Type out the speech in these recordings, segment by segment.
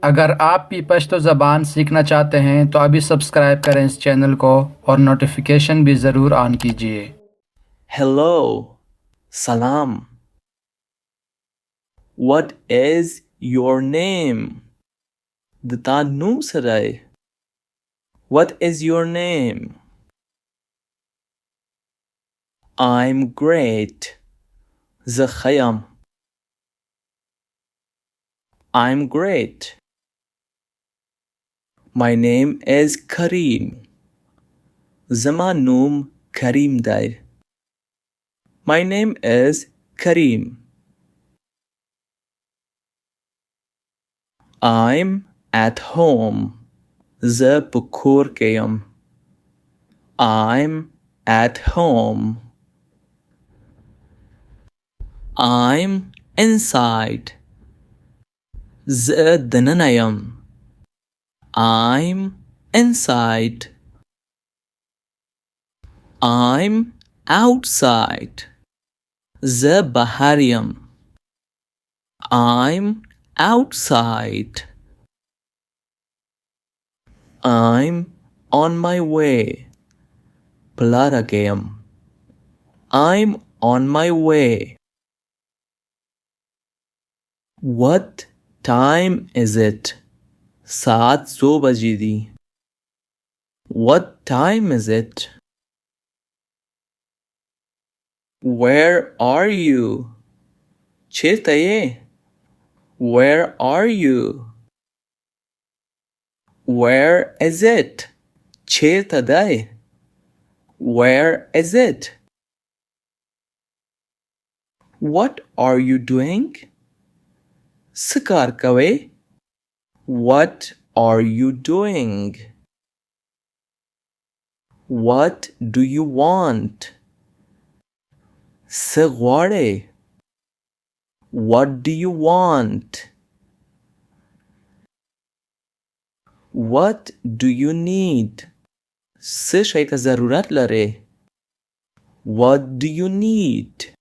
अगर आप भी पश्तो ज़बान सीखना चाहते हैं तो अभी सब्सक्राइब करें इस चैनल को और नोटिफिकेशन भी ज़रूर ऑन कीजिए। Hello, salam. What is your name? Dita nu sarai. What is your name? I'm great. Zakhayam. I'm great. My name is Kareem. Zamanum Kareem Dair. My name is Kareem. I'm at home. Zapukur kayam. I'm at home. I'm inside. Dananayam. I'm inside. I'm outside. Bahariam. I'm outside. I'm on my way. Plaragayam. I'm on my way. What time is it? Saat so bajidi. What time is it? Where are you? Chetaye. Where are you? Where is it? Chetadai. Where is it? What are you doing? Sikar kawe. What are you doing? What do you want? Sigware. What do you want? What do you need? Se shayta zarurat lare. What do you need?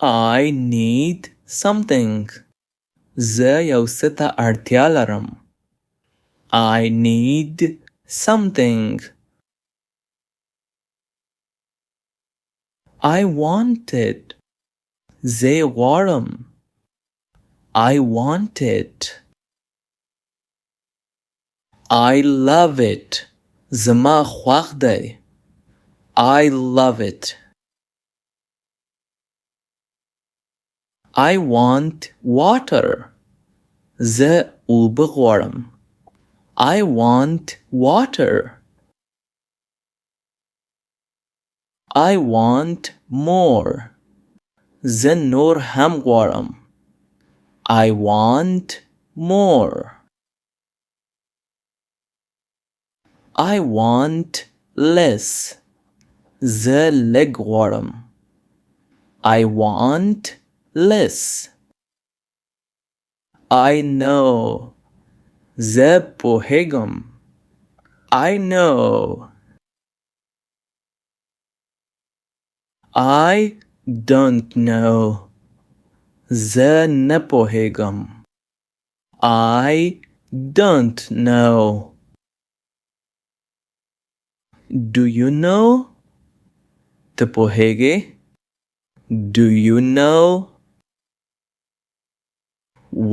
I need something. زه یو څه ته اړتیا لرم. I need something. I want it. زه یې غواړم. I want it. I love it. زما خوښ دی. I love it. I want water. زه اوبه غواړم. I want water. I want more. زه نور هم غواړم. I want more. I want less. زه لږ غواړم. I want less. I know. زه پوهیږم. I know. I don't know. زه نه پوهیږم. I don't know. Do you know? ته پوهیږې؟ Do you know?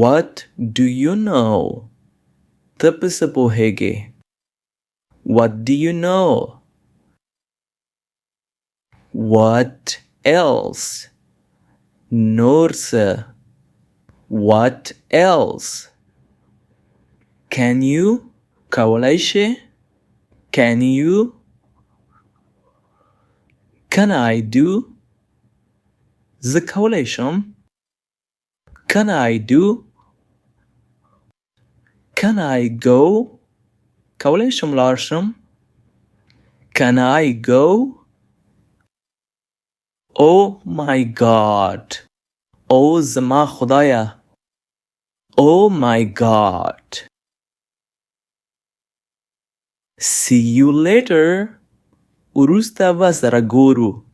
What do you know? ته په څه پوهیږې؟ What do you know? What else? نور څه. What else? Can you? کولی شې؟ Can you? Can I do? زه کولی شم. Can I do? Can I go? کولی شم لاړ شم. Can I go? Oh my God. Oh زما خدایه. Oh my God. See you later. وروسته به سره ګورو.